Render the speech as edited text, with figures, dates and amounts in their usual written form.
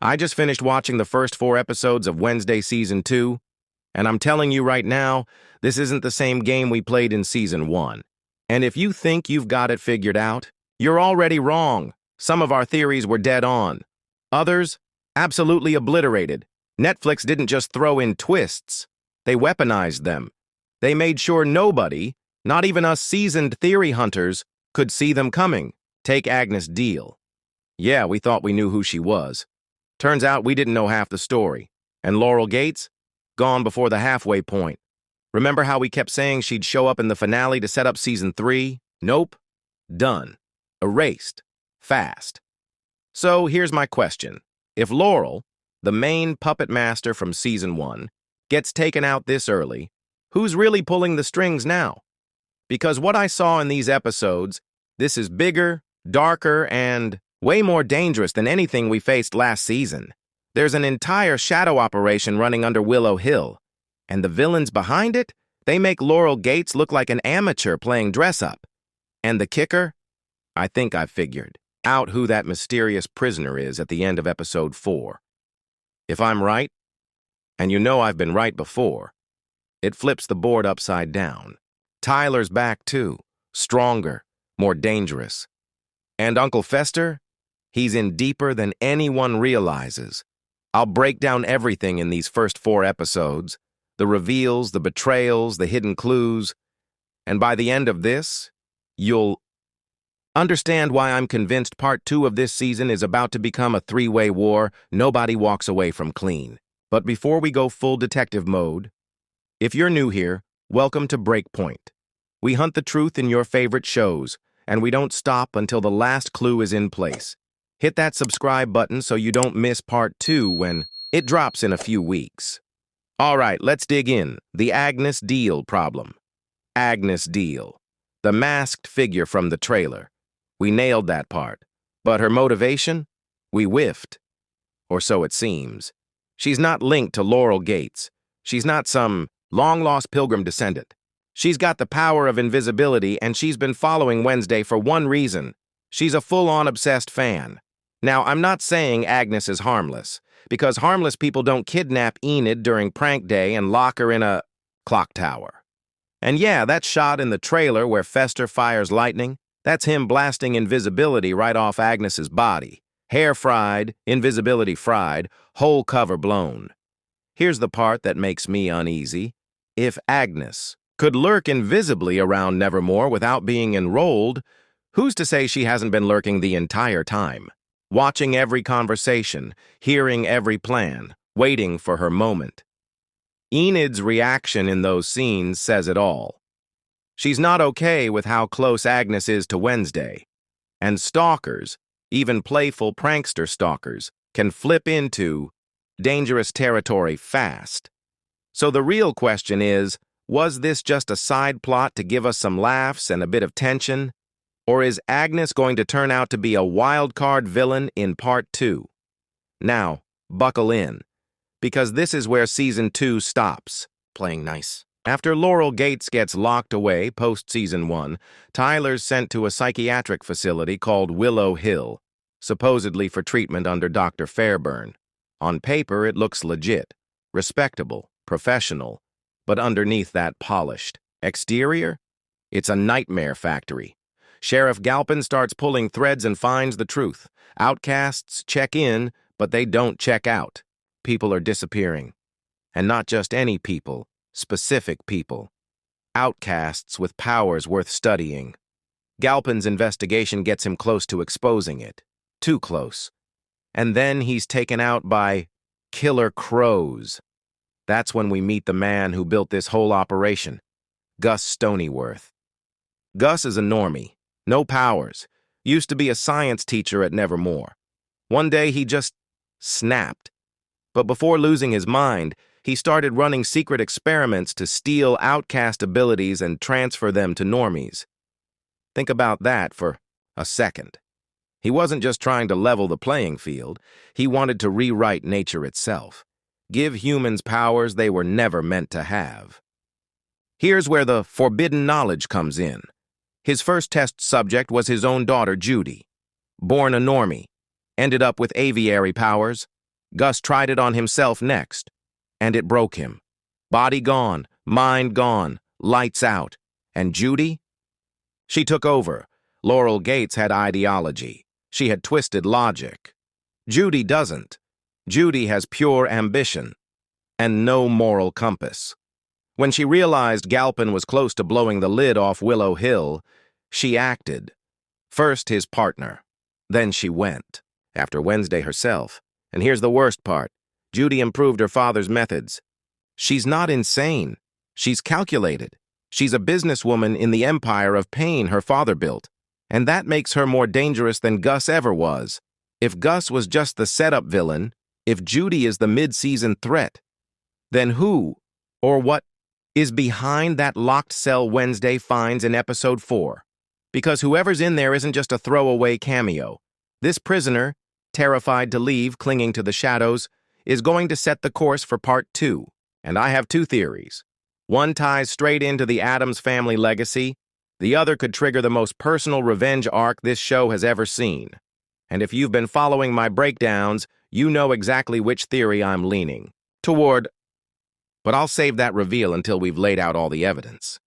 I just finished watching the first 4 episodes of Wednesday Season 2, and I'm telling you right now, this isn't the same game we played in Season 1. And if you think you've got it figured out, you're already wrong. Some of our theories were dead on. Others, absolutely obliterated. Netflix didn't just throw in twists. They weaponized them. They made sure nobody, not even us seasoned theory hunters, could see them coming. Take Agnes Deal. Yeah, we thought we knew who she was. Turns out we didn't know half the story. And Laurel Gates? Gone before the halfway point. Remember how we kept saying she'd show up in the finale to set up Season 3? Nope. Done. Erased. Fast. So here's my question. If Laurel, the main puppet master from Season 1, gets taken out this early, who's really pulling the strings now? Because what I saw in these episodes, this is bigger, darker, and way more dangerous than anything we faced last season. There's an entire shadow operation running under Willow Hill, and the villains behind it, they make Laurel Gates look like an amateur playing dress-up. And the kicker? I think I've figured out who that mysterious prisoner is at the end of Episode 4. If I'm right, and you know I've been right before, it flips the board upside down. Tyler's back too, stronger, more dangerous. And Uncle Fester? He's in deeper than anyone realizes. I'll break down everything in these first 4 episodes, the reveals, the betrayals, the hidden clues, and by the end of this, you'll understand why I'm convinced Part 2 of this season is about to become a 3-way war nobody walks away from clean. But before we go full detective mode, if you're new here, welcome to Breakpoint. We hunt the truth in your favorite shows, and we don't stop until the last clue is in place. Hit that subscribe button so you don't miss Part 2 when it drops in a few weeks. All right, let's dig in. The Agnes Deal problem. Agnes Deal, the masked figure from the trailer. We nailed that part. But her motivation? We whiffed. Or so it seems. She's not linked to Laurel Gates. She's not some long-lost pilgrim descendant. She's got the power of invisibility, and she's been following Wednesday for one reason. She's a full-on obsessed fan. Now, I'm not saying Agnes is harmless, because harmless people don't kidnap Enid during prank day and lock her in a clock tower. And yeah, that shot in the trailer where Fester fires lightning, that's him blasting invisibility right off Agnes's body. Hair fried, invisibility fried, whole cover blown. Here's the part that makes me uneasy. If Agnes could lurk invisibly around Nevermore without being enrolled, who's to say she hasn't been lurking the entire time? Watching every conversation, hearing every plan, waiting for her moment. Enid's reaction in those scenes says it all. She's not okay with how close Agnes is to Wednesday. And stalkers, even playful prankster stalkers, can flip into dangerous territory fast. So the real question is, was this just a side plot to give us some laughs and a bit of tension? Or is Agnes going to turn out to be a wild card villain in Part 2? Now, buckle in, because this is where Season 2 stops. Playing nice. After Laurel Gates gets locked away post-Season 1, Tyler's sent to a psychiatric facility called Willow Hill, supposedly for treatment under Dr. Fairburn. On paper, it looks legit, respectable, professional, but underneath that polished exterior, it's a nightmare factory. Sheriff Galpin starts pulling threads and finds the truth. Outcasts check in, but they don't check out. People are disappearing. And not just any people, specific people. Outcasts with powers worth studying. Galpin's investigation gets him close to exposing it. Too close. And then he's taken out by killer crows. That's when we meet the man who built this whole operation, Gus Stonyworth. Gus is a normie. No powers. Used to be a science teacher at Nevermore. One day he just snapped. But before losing his mind, he started running secret experiments to steal outcast abilities and transfer them to normies. Think about that for a second. He wasn't just trying to level the playing field. He wanted to rewrite nature itself. Give humans powers they were never meant to have. Here's where the forbidden knowledge comes in. His first test subject was his own daughter, Judy. Born a normie, ended up with aviary powers, Gus tried it on himself next, and it broke him. Body gone, mind gone, lights out. And Judy? She took over. Laurel Gates had ideology. She had twisted logic. Judy doesn't. Judy has pure ambition and no moral compass. When she realized Galpin was close to blowing the lid off Willow Hill, she acted. First his partner. Then she went. After Wednesday herself. And here's the worst part. Judy improved her father's methods. She's not insane. She's calculated. She's a businesswoman in the empire of pain her father built. And that makes her more dangerous than Gus ever was. If Gus was just the setup villain, if Judy is the mid-season threat, then who, or what, is behind that locked cell Wednesday finds in episode 4? Because whoever's in there isn't just a throwaway cameo. This prisoner, terrified to leave, clinging to the shadows, is going to set the course for part 2. And I have 2 theories. One ties straight into the Addams family legacy. The other could trigger the most personal revenge arc this show has ever seen. And if you've been following my breakdowns, you know exactly which theory I'm leaning toward. But I'll save that reveal until we've laid out all the evidence.